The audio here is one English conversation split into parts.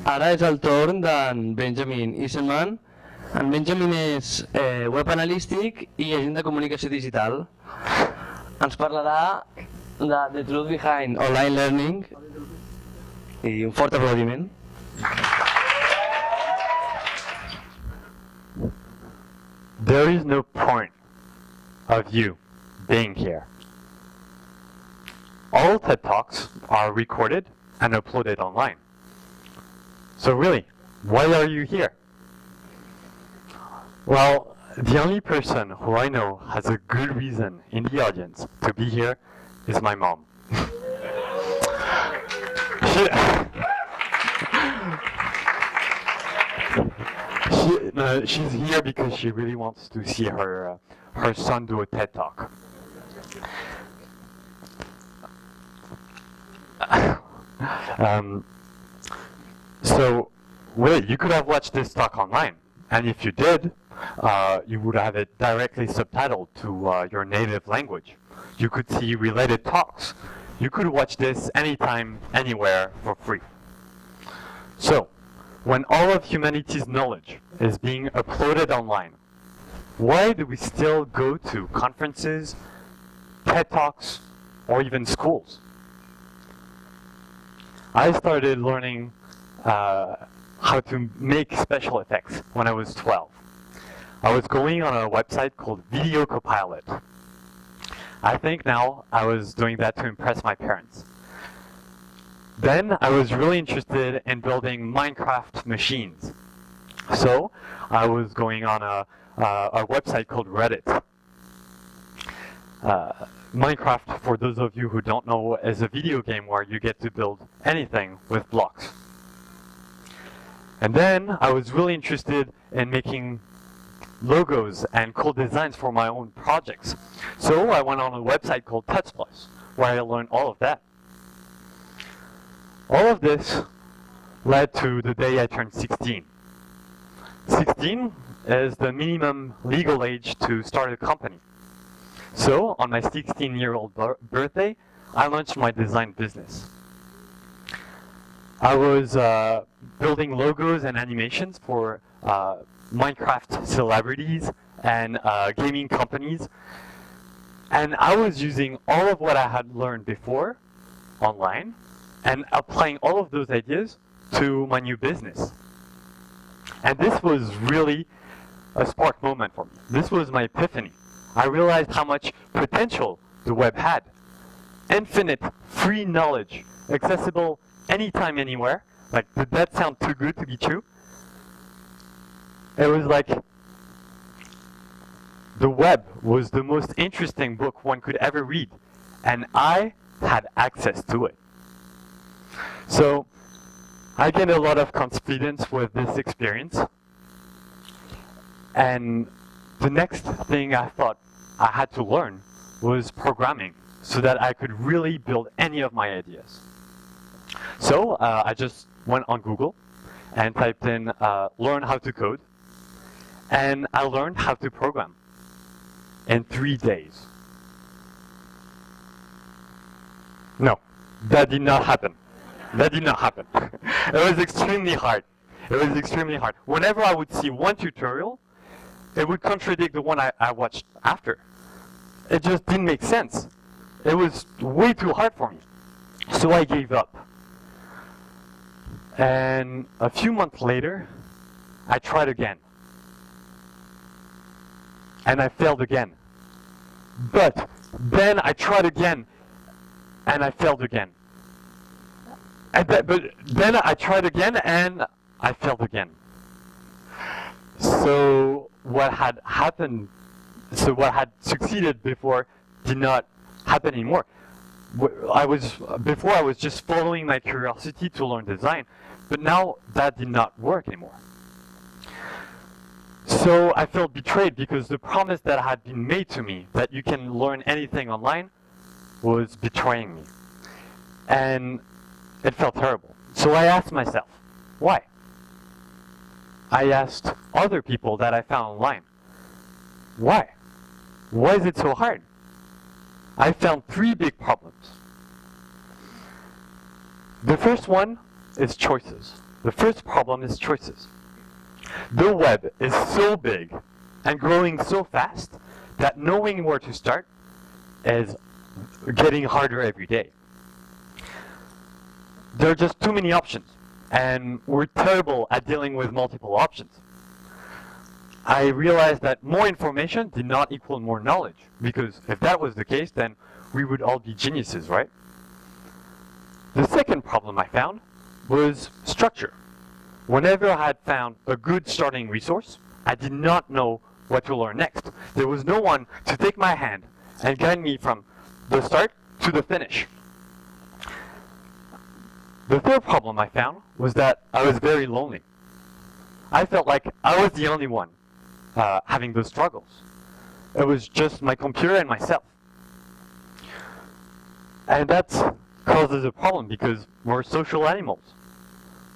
Ara és el torn d'en Benjamin Issenmann. En Benjamin és web analístic i agent de comunicació digital. Ens parlarà de The Truth Behind Online Learning i un fort aplaudiment. There is no point of you being here. All TED Talks are recorded and uploaded online. So really, why are you here? Well, the only person who I know has a good reason in the audience to be here is my mom. She's here because she really wants to see her son do a TED Talk. So, really, you could have watched this talk online, and if you did, you would have it directly subtitled to your native language. You could see related talks. You could watch this anytime, anywhere, for free. So, when all of humanity's knowledge is being uploaded online, why do we still go to conferences, TED Talks, or even schools? I started learning how to make special effects when I was 12. I was going on a website called Video Copilot. I think now I was doing that to impress my parents. Then I was really interested in building Minecraft machines. So I was going on a website called Reddit. Minecraft, for those of you who don't know, is a video game where you get to build anything with blocks. And then I was really interested in making logos and cool designs for my own projects. So I went on a website called Touch Plus, where I learned all of that. All of this led to the day I turned 16. 16 is the minimum legal age to start a company. So, on my 16-year-old birthday, I launched my design business. I was building logos and animations for Minecraft celebrities and gaming companies. And I was using all of what I had learned before online and applying all of those ideas to my new business. And this was really a spark moment for me. This was my epiphany. I realized how much potential the web had. Infinite free knowledge, accessible anytime, anywhere. Like, did that sound too good to be true? It was like the web was the most interesting book one could ever read, and I had access to it. So I gained a lot of confidence with this experience, and the next thing I thought I had to learn was programming so that I could really build any of my ideas. So I just went on Google and typed in learn how to code, and I learned how to program in 3 days. No, that did not happen. That did not happen. It was extremely hard. It was extremely hard. Whenever I would see one tutorial, it would contradict the one I watched after. It just didn't make sense. It was way too hard for me. So I gave up. And a few months later, I tried again. And I failed again. But then I tried again, and I failed again. But then I tried again, and I failed again. So what had happened, what had succeeded before did not happen anymore. Before I was just following my curiosity to learn design, but now that did not work anymore. So I felt betrayed because the promise that had been made to me that you can learn anything online was betraying me. And it felt terrible. So I asked myself, why? I asked other people that I found online, why? Why is it so hard? I found 3 big problems. The first one is choices. The first problem is choices. The web is so big and growing so fast that knowing where to start is getting harder every day. There are just too many options, and we're terrible at dealing with multiple options. I realized that more information did not equal more knowledge, because if that was the case, then we would all be geniuses, right? The second problem I found was structure. Whenever I had found a good starting resource, I did not know what to learn next. There was no one to take my hand and guide me from the start to the finish. The third problem I found was that I was very lonely. I felt like I was the only one having those struggles. It was just my computer and myself. And that causes a problem because we're social animals.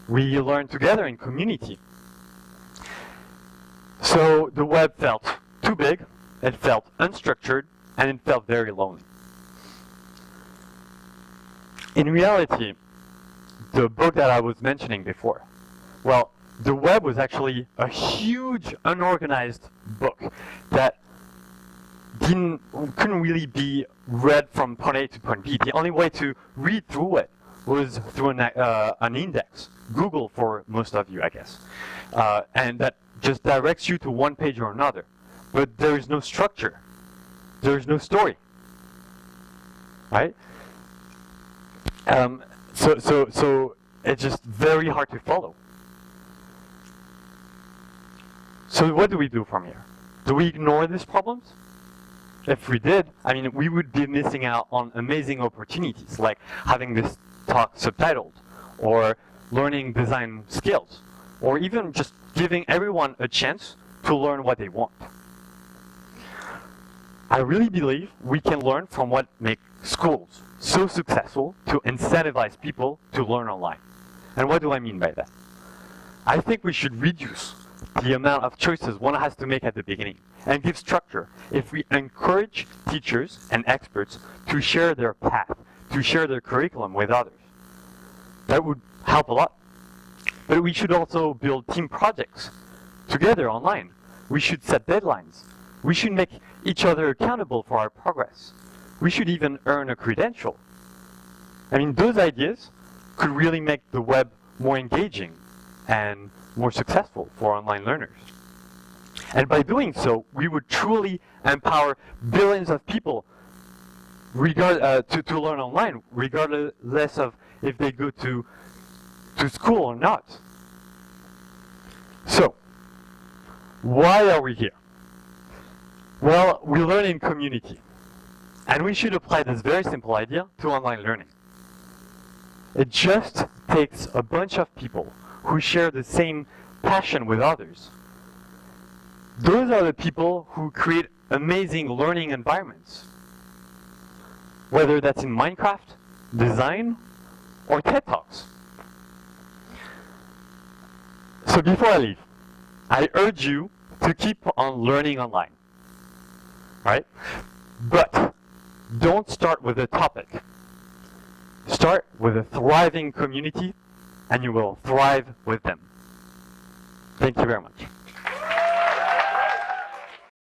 We learn together in community. So the web felt too big, it felt unstructured, and it felt very lonely. In reality, the book that I was mentioning before, well, the web was actually a huge unorganized book that couldn't really be read from point A to point B. The only way to read through it was through an index, Google for most of you, I guess, and that just directs you to one page or another. But there is no structure. There is no story, right? So it's just very hard to follow. So what do we do from here? Do we ignore these problems? If we did, I mean, we would be missing out on amazing opportunities, like having this talk subtitled, or learning design skills, or even just giving everyone a chance to learn what they want. I really believe we can learn from what makes schools so successful to incentivize people to learn online. And what do I mean by that? I think we should reduce the amount of choices one has to make at the beginning and give structure if we encourage teachers and experts to share their path, to share their curriculum with others. That would help a lot. But we should also build team projects together online. We should set deadlines. We should make each other accountable for our progress. We should even earn a credential. I mean, those ideas could really make the web more engaging and more successful for online learners. And by doing so, we would truly empower billions of people to learn online, regardless of if they go to school or not. So, why are we here? Well, we learn in community. And we should apply this very simple idea to online learning. It just takes a bunch of people who share the same passion with others. Those are the people who create amazing learning environments. Whether that's in Minecraft, design, or TED Talks. So before I leave, I urge you to keep on learning online. Right? But don't start with a topic. Start with a thriving community, and you will thrive with them. Thank you very much.